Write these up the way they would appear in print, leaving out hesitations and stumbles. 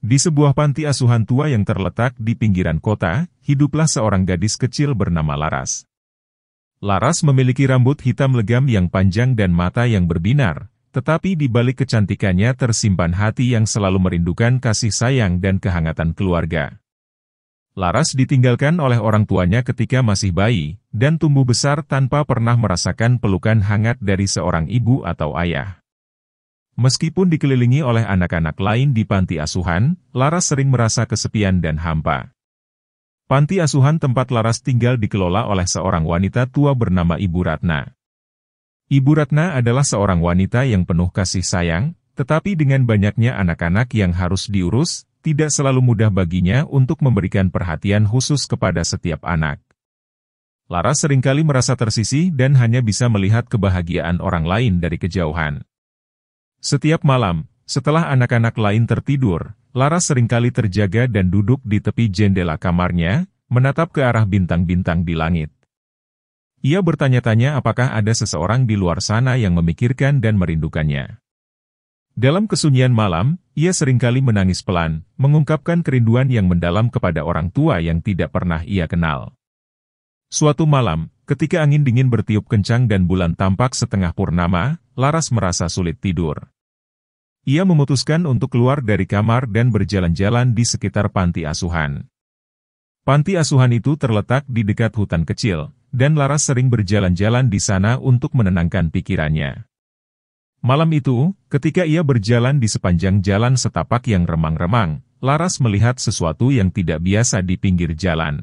Di sebuah panti asuhan tua yang terletak di pinggiran kota, hiduplah seorang gadis kecil bernama Laras. Laras memiliki rambut hitam legam yang panjang dan mata yang berbinar, tetapi di balik kecantikannya tersimpan hati yang selalu merindukan kasih sayang dan kehangatan keluarga. Laras ditinggalkan oleh orang tuanya ketika masih bayi, dan tumbuh besar tanpa pernah merasakan pelukan hangat dari seorang ibu atau ayah. Meskipun dikelilingi oleh anak-anak lain di panti asuhan, Laras sering merasa kesepian dan hampa. Panti asuhan tempat Laras tinggal dikelola oleh seorang wanita tua bernama Ibu Ratna. Ibu Ratna adalah seorang wanita yang penuh kasih sayang, tetapi dengan banyaknya anak-anak yang harus diurus, tidak selalu mudah baginya untuk memberikan perhatian khusus kepada setiap anak. Laras seringkali merasa tersisih dan hanya bisa melihat kebahagiaan orang lain dari kejauhan. Setiap malam, setelah anak-anak lain tertidur, Laras seringkali terjaga dan duduk di tepi jendela kamarnya, menatap ke arah bintang-bintang di langit. Ia bertanya-tanya apakah ada seseorang di luar sana yang memikirkan dan merindukannya. Dalam kesunyian malam, ia seringkali menangis pelan, mengungkapkan kerinduan yang mendalam kepada orang tua yang tidak pernah ia kenal. Suatu malam, ketika angin dingin bertiup kencang dan bulan tampak setengah purnama, Laras merasa sulit tidur. Ia memutuskan untuk keluar dari kamar dan berjalan-jalan di sekitar panti asuhan. Panti asuhan itu terletak di dekat hutan kecil, dan Laras sering berjalan-jalan di sana untuk menenangkan pikirannya. Malam itu, ketika ia berjalan di sepanjang jalan setapak yang remang-remang, Laras melihat sesuatu yang tidak biasa di pinggir jalan.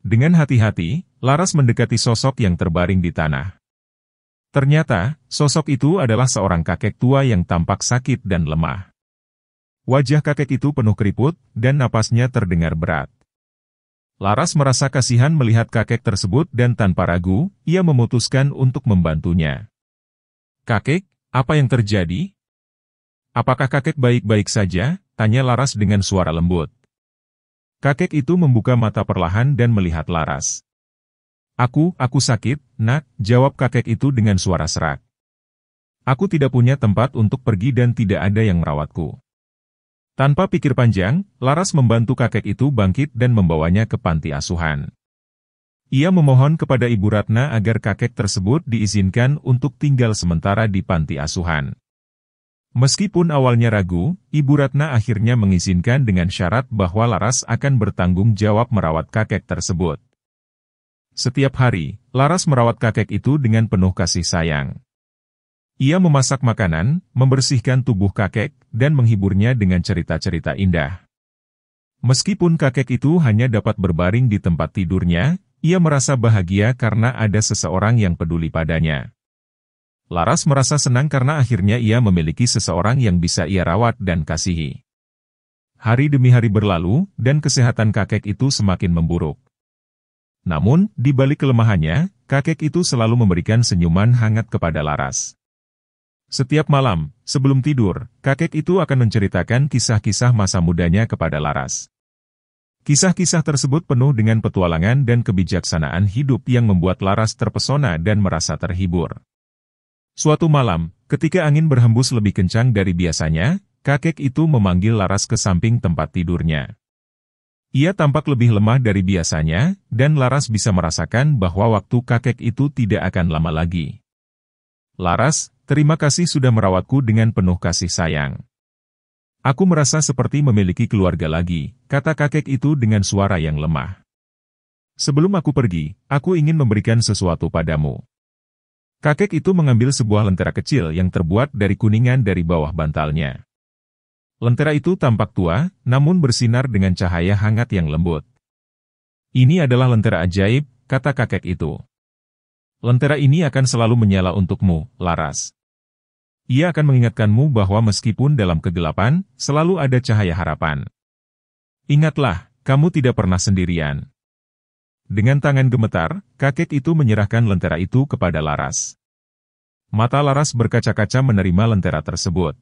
Dengan hati-hati, Laras mendekati sosok yang terbaring di tanah. Ternyata, sosok itu adalah seorang kakek tua yang tampak sakit dan lemah. Wajah kakek itu penuh keriput, dan napasnya terdengar berat. Laras merasa kasihan melihat kakek tersebut dan tanpa ragu, ia memutuskan untuk membantunya. "Kakek, apa yang terjadi? Apakah kakek baik-baik saja?" tanya Laras dengan suara lembut. Kakek itu membuka mata perlahan dan melihat Laras. Aku sakit, nak," jawab kakek itu dengan suara serak. "Aku tidak punya tempat untuk pergi dan tidak ada yang merawatku." Tanpa pikir panjang, Laras membantu kakek itu bangkit dan membawanya ke panti asuhan. Ia memohon kepada Ibu Ratna agar kakek tersebut diizinkan untuk tinggal sementara di panti asuhan. Meskipun awalnya ragu, Ibu Ratna akhirnya mengizinkan dengan syarat bahwa Laras akan bertanggung jawab merawat kakek tersebut. Setiap hari, Laras merawat kakek itu dengan penuh kasih sayang. Ia memasak makanan, membersihkan tubuh kakek, dan menghiburnya dengan cerita-cerita indah. Meskipun kakek itu hanya dapat berbaring di tempat tidurnya, ia merasa bahagia karena ada seseorang yang peduli padanya. Laras merasa senang karena akhirnya ia memiliki seseorang yang bisa ia rawat dan kasihi. Hari demi hari berlalu, dan kesehatan kakek itu semakin memburuk. Namun, di balik kelemahannya, kakek itu selalu memberikan senyuman hangat kepada Laras. Setiap malam, sebelum tidur, kakek itu akan menceritakan kisah-kisah masa mudanya kepada Laras. Kisah-kisah tersebut penuh dengan petualangan dan kebijaksanaan hidup yang membuat Laras terpesona dan merasa terhibur. Suatu malam, ketika angin berhembus lebih kencang dari biasanya, kakek itu memanggil Laras ke samping tempat tidurnya. Ia tampak lebih lemah dari biasanya, dan Laras bisa merasakan bahwa waktu kakek itu tidak akan lama lagi. "Laras, terima kasih sudah merawatku dengan penuh kasih sayang. Aku merasa seperti memiliki keluarga lagi," kata kakek itu dengan suara yang lemah. "Sebelum aku pergi, aku ingin memberikan sesuatu padamu." Kakek itu mengambil sebuah lentera kecil yang terbuat dari kuningan dari bawah bantalnya. Lentera itu tampak tua, namun bersinar dengan cahaya hangat yang lembut. "Ini adalah lentera ajaib," kata kakek itu. "Lentera ini akan selalu menyala untukmu, Laras. Ia akan mengingatkanmu bahwa meskipun dalam kegelapan, selalu ada cahaya harapan. Ingatlah, kamu tidak pernah sendirian." Dengan tangan gemetar, kakek itu menyerahkan lentera itu kepada Laras. Mata Laras berkaca-kaca menerima lentera tersebut.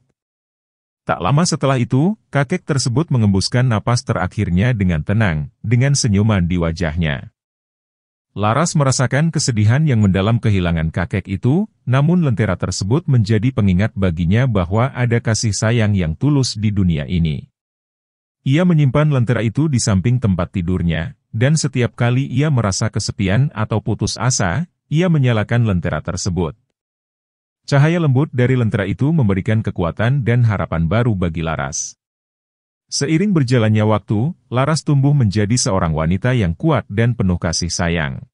Tak lama setelah itu, kakek tersebut mengembuskan napas terakhirnya dengan tenang, dengan senyuman di wajahnya. Laras merasakan kesedihan yang mendalam kehilangan kakek itu, namun lentera tersebut menjadi pengingat baginya bahwa ada kasih sayang yang tulus di dunia ini. Ia menyimpan lentera itu di samping tempat tidurnya, dan setiap kali ia merasa kesepian atau putus asa, ia menyalakan lentera tersebut. Cahaya lembut dari lentera itu memberikan kekuatan dan harapan baru bagi Laras. Seiring berjalannya waktu, Laras tumbuh menjadi seorang wanita yang kuat dan penuh kasih sayang.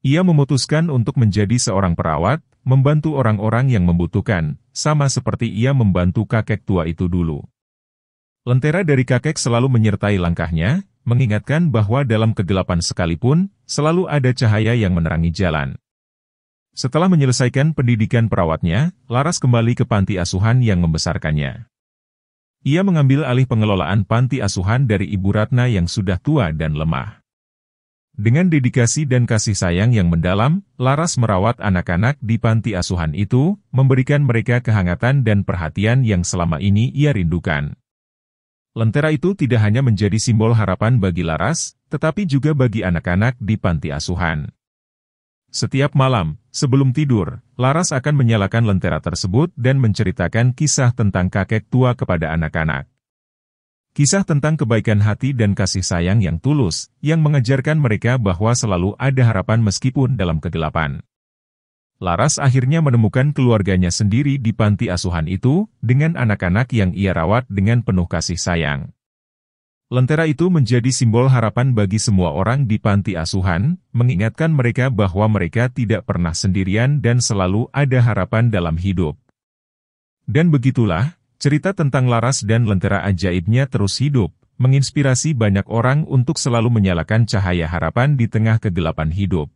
Ia memutuskan untuk menjadi seorang perawat, membantu orang-orang yang membutuhkan, sama seperti ia membantu kakek tua itu dulu. Lentera dari kakek selalu menyertai langkahnya, mengingatkan bahwa dalam kegelapan sekalipun, selalu ada cahaya yang menerangi jalan. Setelah menyelesaikan pendidikan perawatnya, Laras kembali ke panti asuhan yang membesarkannya. Ia mengambil alih pengelolaan panti asuhan dari Ibu Ratna yang sudah tua dan lemah. Dengan dedikasi dan kasih sayang yang mendalam, Laras merawat anak-anak di panti asuhan itu, memberikan mereka kehangatan dan perhatian yang selama ini ia rindukan. Lentera itu tidak hanya menjadi simbol harapan bagi Laras, tetapi juga bagi anak-anak di panti asuhan. Setiap malam, sebelum tidur, Laras akan menyalakan lentera tersebut dan menceritakan kisah tentang kakek tua kepada anak-anak. Kisah tentang kebaikan hati dan kasih sayang yang tulus, yang mengajarkan mereka bahwa selalu ada harapan meskipun dalam kegelapan. Laras akhirnya menemukan keluarganya sendiri di panti asuhan itu, dengan anak-anak yang ia rawat dengan penuh kasih sayang. Lentera itu menjadi simbol harapan bagi semua orang di panti asuhan, mengingatkan mereka bahwa mereka tidak pernah sendirian dan selalu ada harapan dalam hidup. Dan begitulah, cerita tentang Laras dan lentera ajaibnya terus hidup, menginspirasi banyak orang untuk selalu menyalakan cahaya harapan di tengah kegelapan hidup.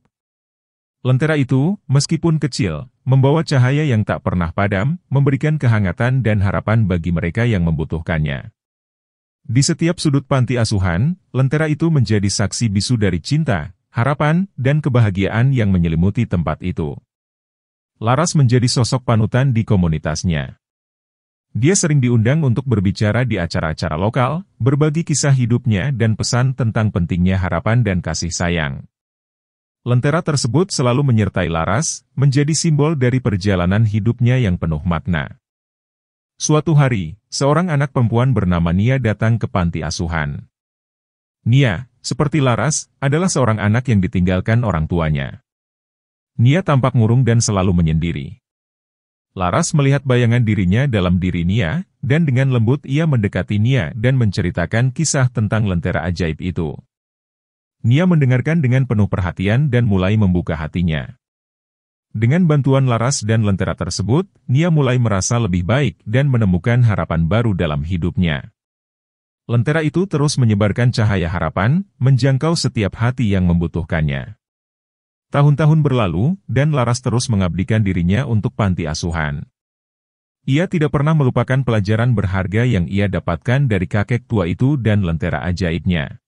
Lentera itu, meskipun kecil, membawa cahaya yang tak pernah padam, memberikan kehangatan dan harapan bagi mereka yang membutuhkannya. Di setiap sudut panti asuhan, lentera itu menjadi saksi bisu dari cinta, harapan, dan kebahagiaan yang menyelimuti tempat itu. Laras menjadi sosok panutan di komunitasnya. Dia sering diundang untuk berbicara di acara-acara lokal, berbagi kisah hidupnya dan pesan tentang pentingnya harapan dan kasih sayang. Lentera tersebut selalu menyertai Laras, menjadi simbol dari perjalanan hidupnya yang penuh makna. Suatu hari, seorang anak perempuan bernama Nia datang ke panti asuhan. Nia, seperti Laras, adalah seorang anak yang ditinggalkan orang tuanya. Nia tampak murung dan selalu menyendiri. Laras melihat bayangan dirinya dalam diri Nia, dan dengan lembut ia mendekati Nia dan menceritakan kisah tentang lentera ajaib itu. Nia mendengarkan dengan penuh perhatian dan mulai membuka hatinya. Dengan bantuan Laras dan lentera tersebut, Nia mulai merasa lebih baik dan menemukan harapan baru dalam hidupnya. Lentera itu terus menyebarkan cahaya harapan, menjangkau setiap hati yang membutuhkannya. Tahun-tahun berlalu, dan Laras terus mengabdikan dirinya untuk panti asuhan. Ia tidak pernah melupakan pelajaran berharga yang ia dapatkan dari kakek tua itu dan lentera ajaibnya.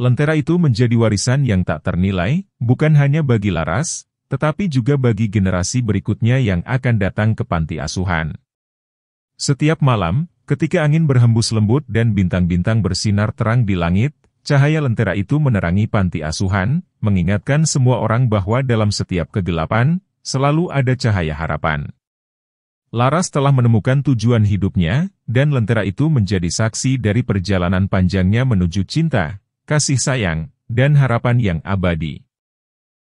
Lentera itu menjadi warisan yang tak ternilai, bukan hanya bagi Laras, tetapi juga bagi generasi berikutnya yang akan datang ke panti asuhan. Setiap malam, ketika angin berhembus lembut dan bintang-bintang bersinar terang di langit, cahaya lentera itu menerangi panti asuhan, mengingatkan semua orang bahwa dalam setiap kegelapan, selalu ada cahaya harapan. Laras telah menemukan tujuan hidupnya, dan lentera itu menjadi saksi dari perjalanan panjangnya menuju cinta, kasih sayang, dan harapan yang abadi.